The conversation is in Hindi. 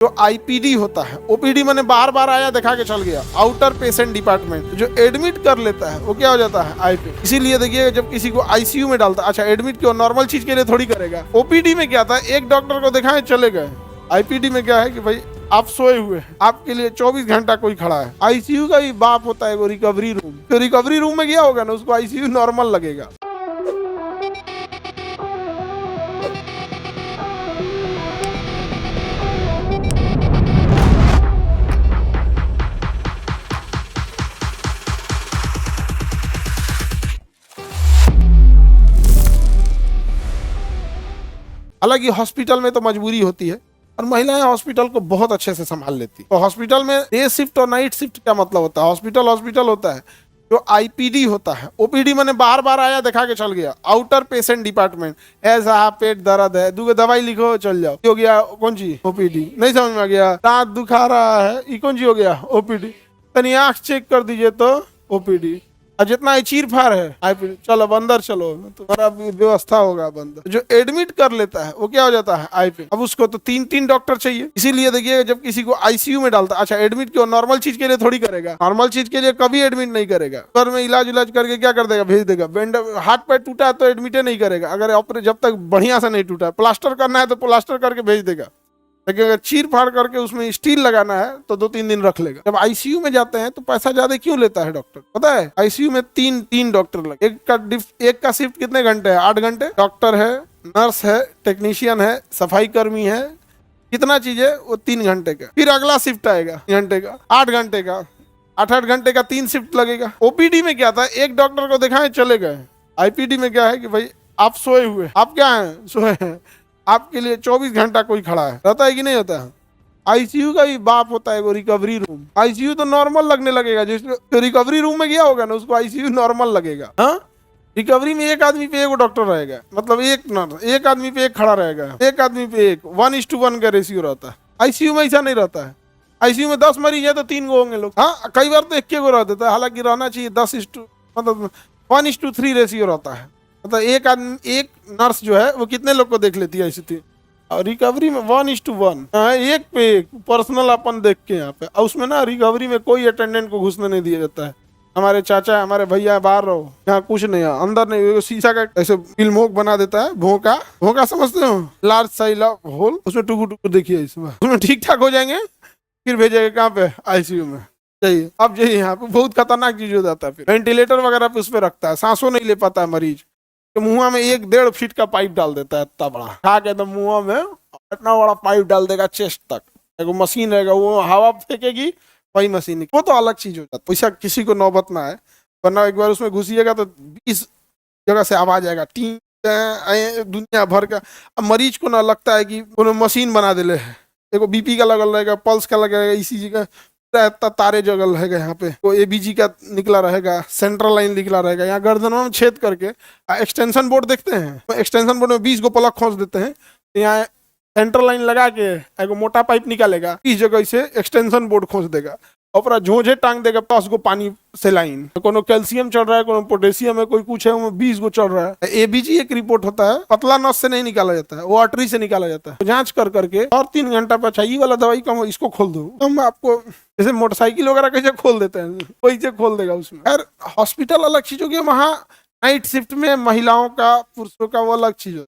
जो आईपीडी होता है, ओपीडी मैंने बार बार आया दिखा के चल गया, आउटर पेशेंट डिपार्टमेंट, जो एडमिट कर लेता है वो क्या हो जाता है आईपी। इसीलिए देखिए जब किसी को आईसीयू में डालता, अच्छा एडमिट क्यों, नॉर्मल चीज के लिए थोड़ी करेगा। ओपीडी में क्या था, एक डॉक्टर को दिखाए चले गए। आईपीडी में क्या है कि भाई आप सोए हुए हैं, आपके लिए 24 घंटा कोई खड़ा है। आईसीयू का भी बाप होता है वो रिकवरी रूम, तो रिकवरी रूम में गया होगा ना, उसको आईसीयू नॉर्मल लगेगा। हालांकि हॉस्पिटल में तो मजबूरी होती है और महिलाएं हॉस्पिटल को बहुत अच्छे से संभाल लेती। तो हॉस्पिटल में डे शिफ्ट और नाइट शिफ्ट क्या मतलब होता है, हॉस्पिटल होता है। जो आईपीडी होता है, ओपीडी मैंने बार बार आया दिखा के चल गया, आउटर पेशेंट डिपार्टमेंट, ऐसा पेट दर्द है, दूसरी दवाई लिखो चल जाओ, हो गया कौन सी ओपीडी, नहीं समझ में आ गया, दांत दुखा रहा है, ये कौन सी हो गया ओपीडी, तनी आंख चेक कर दीजिए तो ओपीडी, और जितना चीर फाड़ है आईपीडी, चलो अंदर चलो तुम्हारा व्यवस्था होगा बंद। जो एडमिट कर लेता है वो क्या हो जाता है आईपी। अब उसको तो तीन डॉक्टर चाहिए, इसीलिए देखिए जब किसी को आईसीयू में डालता, अच्छा एडमिट क्यों, नॉर्मल चीज के लिए थोड़ी करेगा, नॉर्मल चीज के लिए कभी एडमिट नहीं करेगा। घर में इलाज करके क्या कर देगा, भेज देगा। बेंड हाथ पैर टूटा है तो एडमिट नहीं करेगा, अगर ऑपरेशन जब तक बढ़िया से नहीं टूटा, प्लास्टर करना है तो प्लास्टर करके भेज देगा। लेकिन अगर चीर फाड़ करके उसमें स्टील लगाना है तो 2-3 दिन रख लेगा। जब आईसीयू में जाते हैं तो पैसा ज्यादा क्यों लेता है डॉक्टर, पता है? आईसीयू में तीन डॉक्टर लगे, एक का शिफ्ट कितने घंटे है, 8 घंटे। डॉक्टर है, नर्स है, टेक्नीशियन है, सफाई कर्मी है, कितना चीज है वो 3 घंटे का। फिर अगला शिफ्ट आएगा 3 घंटे का, 8 घंटे का, 8 घंटे का 3 शिफ्ट लगेगा। ओपीडी में क्या था, एक डॉक्टर को दिखाए चले गए। आईपीडी में क्या है कि भाई आप सोए हुए, आप क्या है सोए हैं, आपके लिए 24 घंटा कोई खड़ा है, रहता है कि नहीं होता है। आईसीयू का भी बाप होता है वो रिकवरी रूम। आईसीयू तो नॉर्मल लगने लगेगा, जो रिकवरी रूम में गया होगा ना उसको आईसीयू नॉर्मल लगेगा। हाँ, रिकवरी में एक आदमी पे एक डॉक्टर रहेगा, मतलब एक आदमी पे एक खड़ा रहेगा, एक आदमी पे एक, 1:1 का रेशियो रहता है। आईसीयू में ऐसा नहीं रहता है। आईसीयू में 10 मरीज है तो 3 गो होंगे लोग। हाँ, कई बार तो 1 गो रह देता है, हालांकि रहना चाहिए 10 मतलब 1:3 रेशियो रहता है। मतलब एक आदमी, एक नर्स जो है वो कितने लोग को देख लेती है ऐसी थी। और रिकवरी में 1:1, एक पे एक पर्सनल अपन देख के यहाँ पे। और उसमें ना रिकवरी में कोई अटेंडेंट को घुसने नहीं दिया जाता है। हमारे चाचा हमारे भैया बाहर रहो, यहाँ कुछ नहीं है, अंदर नहीं, शीशा का ऐसे फिल्मोक बना देता है, भोंका समझते हो, लार्ज साइज होल, उसमें टुकु देखिए, उसमें ठीक ठाक हो जाएंगे, फिर भेजेगा कहाँ पे, आईसीयू में। चाहिए अब यही यहाँ पे बहुत खतरनाक चीज हो जाता है। फिर वेंटिलेटर वगैरह पे उस पर रखता है, सांसों नहीं ले पाता है मरीज, तो मुंह में 1-1.5 फीट का पाइप डाल देता है, इतना बड़ा खा के तो मुंह में इतना बड़ा पाइप डाल देगा चेस्ट तक। एक मशीन रहेगा, वो हवा फेंकेगी, वही मशीन, वो तो अलग चीज हो जाता है। पैसा किसी को नौबत ना है, वरना एक बार उसमें घुसिएगा तो 20 जगह से आवाज आएगा, टी दुनिया भर का। अब मरीज को ना लगता है कि कोनो मशीन बना दिले है, देखो बीपी का लगल रहेगा, पल्स का लगेगा, ईसीजी का तारे जगल रहेगा, यहाँ पे वो एबीजी का निकला रहेगा, सेंट्रल लाइन निकला रहेगा, यहाँ गर्दन में छेद करके एक्सटेंशन बोर्ड देखते हैं, तो एक्सटेंशन बोर्ड में 20 गो प्लग खोस देते हैं, तो यहाँ सेंट्रल लाइन लगा के एक मोटा पाइप निकालेगा, इस जगह से एक्सटेंशन बोर्ड खोस देगा, और झोझे टांग देगा 10 गो पानी से लाइन, कोनो कैल्शियम चढ़ रहा है, कोनो पोटेशियम है, कोई कुछ है, वो 20 गो चढ़ रहा है। एबीजी एक रिपोर्ट होता है, पतला नस से नहीं निकाला जाता है, वो आर्टरी से निकाला जाता है। तो जांच कर करके और 3 घंटा पे, अच्छा ये वाला दवाई कम, इसको खोल दो, हम आपको जैसे मोटरसाइकिल वगैरह कैसे खोल देते हैं वैसे खोल देगा उसमें। यार हॉस्पिटल अलग चीज होगी, वहाँ नाइट शिफ्ट में महिलाओं का पुरुषों का वो अलग चीज होता है।